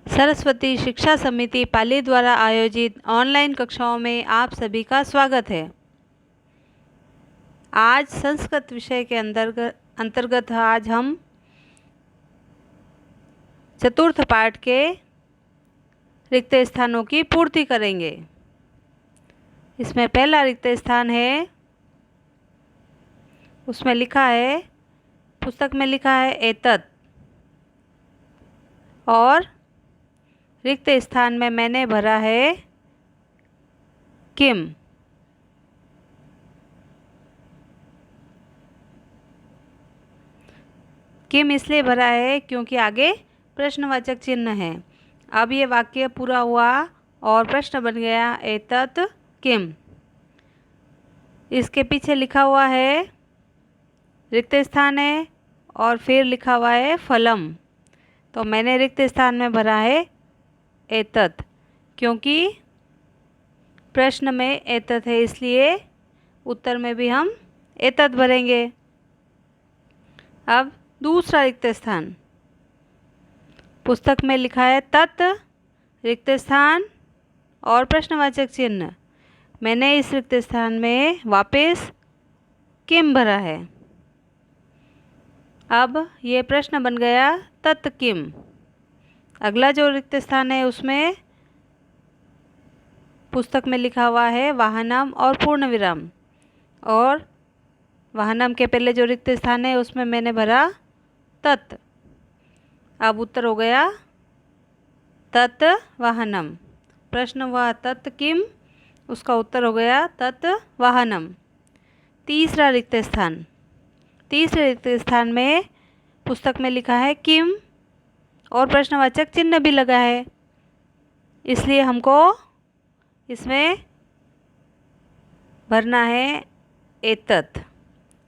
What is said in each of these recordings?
सरस्वती शिक्षा समिति पाली द्वारा आयोजित ऑनलाइन कक्षाओं में आप सभी का स्वागत है। आज संस्कृत विषय के अंतर्गत आज हम चतुर्थ पाठ के रिक्त स्थानों की पूर्ति करेंगे। इसमें पहला रिक्त स्थान है, उसमें लिखा है, पुस्तक में लिखा है एतत्, और रिक्त स्थान में मैंने भरा है किम। किम इसलिए भरा है क्योंकि आगे प्रश्नवाचक चिन्ह है। अब ये वाक्य पूरा हुआ और प्रश्न बन गया एतत् किम। इसके पीछे लिखा हुआ है रिक्त स्थान है और फिर लिखा हुआ है फलम। तो मैंने रिक्त स्थान में भरा है एतत्, क्योंकि प्रश्न में एतत् है, इसलिए उत्तर में भी हम एतत् भरेंगे। अब दूसरा रिक्त स्थान, पुस्तक में लिखा है तत्, रिक्त स्थान और प्रश्नवाचक चिन्ह। मैंने इस रिक्त स्थान में वापस किम भरा है। अब ये प्रश्न बन गया तत् किम। अगला जो रिक्त स्थान है उसमें पुस्तक में लिखा हुआ है वाहनम और पूर्ण विराम, और वाहनम के पहले जो रिक्त स्थान है उसमें मैंने भरा तत्। अब उत्तर हो गया तत् वाहनम। प्रश्न हुआ तत् किम, उसका उत्तर हो गया तत् वाहनम। तीसरा रिक्त स्थान, तीसरे रिक्त स्थान में पुस्तक में लिखा है किम और प्रश्नवाचक चिन्ह भी लगा है, इसलिए हमको इसमें भरना है एतत्।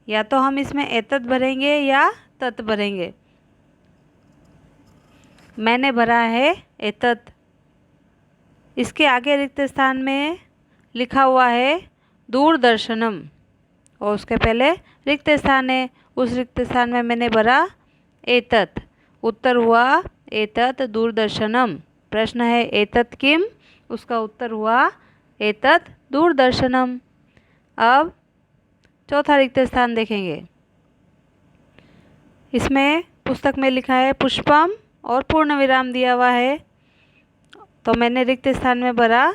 या तो हम इसमें एतत् भरेंगे या तत् भरेंगे। मैंने भरा है एतत्। इसके आगे रिक्त स्थान में लिखा हुआ है दूरदर्शनम, और उसके पहले रिक्त स्थान है, उस रिक्त स्थान में मैंने भरा एतत्। उत्तर हुआ एतत् दूरदर्शनम। प्रश्न है एतत् किम, उसका उत्तर हुआ एतत् दूरदर्शनम। अब चौथा रिक्त स्थान देखेंगे। इसमें पुस्तक में लिखा है पुष्पम और पूर्ण विराम दिया हुआ है, तो मैंने रिक्त स्थान में भरा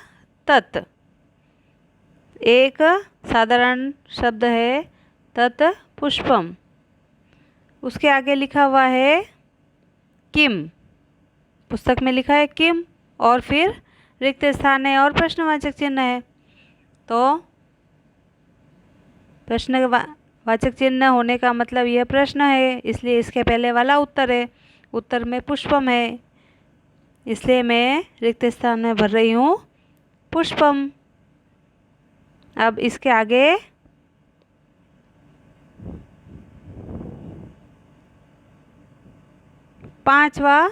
तत्। एक साधारण शब्द है तत् पुष्पम। उसके आगे लिखा हुआ है किम, पुस्तक में लिखा है किम, और फिर रिक्त स्थान है और प्रश्नवाचक चिन्ह है। तो प्रश्नवाचक चिन्ह होने का मतलब यह प्रश्न है, इसलिए इसके पहले वाला उत्तर है। उत्तर में पुष्पम है, इसलिए मैं रिक्त स्थान में भर रही हूँ पुष्पम। अब इसके आगे पांचवा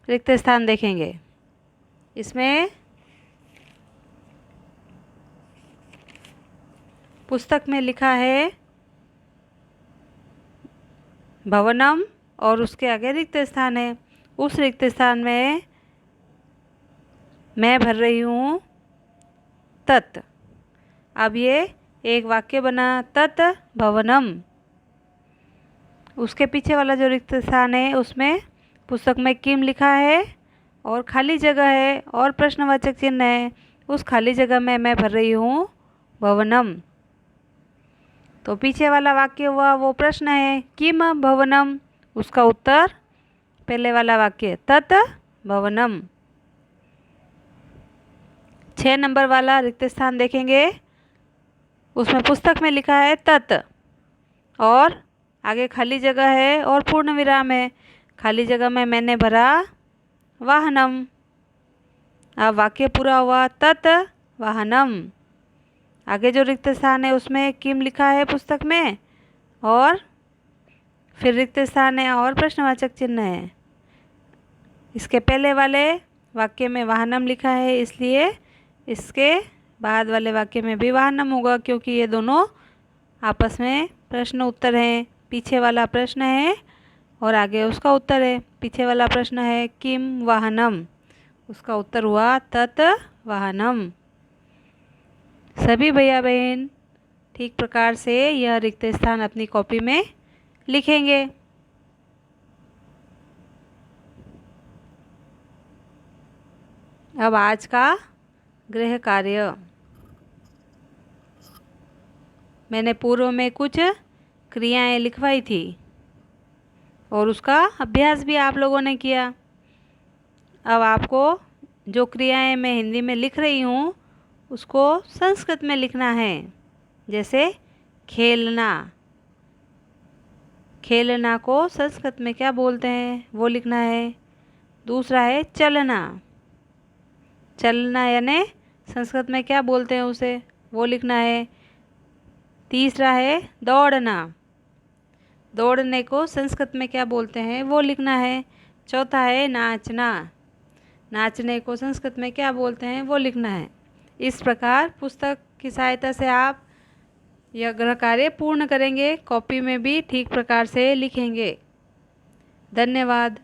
रिक्त स्थान देखेंगे। इसमें पुस्तक में लिखा है भवनम और उसके आगे रिक्त स्थान है। उस रिक्त स्थान में मैं भर रही हूँ तत्। अब ये एक वाक्य बना तत् भवनम। उसके पीछे वाला जो रिक्त स्थान है उसमें पुस्तक में किम लिखा है और खाली जगह है और प्रश्नवाचक चिन्ह है। उस खाली जगह में मैं भर रही हूँ भवनम। तो पीछे वाला वाक्य हुआ वो प्रश्न है किम भवनम, उसका उत्तर पहले वाला वाक्य तत् भवनम। 6 नंबर वाला रिक्त स्थान देखेंगे। उसमें पुस्तक में लिखा है तत् और आगे खाली जगह है और पूर्ण विराम है। खाली जगह में मैंने भरा वाहनम। अब वाक्य पूरा हुआ तत् वाहनम। आगे जो रिक्त स्थान है उसमें किम लिखा है पुस्तक में, और फिर रिक्त स्थान है और प्रश्नवाचक चिन्ह है। इसके पहले वाले वाक्य में वाहनम लिखा है, इसलिए इसके बाद वाले वाक्य में भी वाहनम होगा, क्योंकि ये दोनों आपस में प्रश्न उत्तर हैं। पीछे वाला प्रश्न है और आगे उसका उत्तर है। पीछे वाला प्रश्न है किम वाहनम, उसका उत्तर हुआ तत् वाहनम। सभी भैया बहन ठीक प्रकार से यह रिक्त स्थान अपनी कॉपी में लिखेंगे। अब आज का गृह कार्य, मैंने पूर्व में कुछ क्रियाएं लिखवाई थी और उसका अभ्यास भी आप लोगों ने किया। अब आपको जो क्रियाएं मैं हिंदी में लिख रही हूँ उसको संस्कृत में लिखना है। जैसे खेलना, खेलना को संस्कृत में क्या बोलते हैं वो लिखना है। दूसरा है चलना, चलना यानी संस्कृत में क्या बोलते हैं उसे वो लिखना है। तीसरा है दौड़ना, दौड़ने को संस्कृत में क्या बोलते हैं वो लिखना है। चौथा है नाचना, नाचने को संस्कृत में क्या बोलते हैं वो लिखना है। इस प्रकार पुस्तक की सहायता से आप यह गृह कार्य पूर्ण करेंगे, कॉपी में भी ठीक प्रकार से लिखेंगे। धन्यवाद।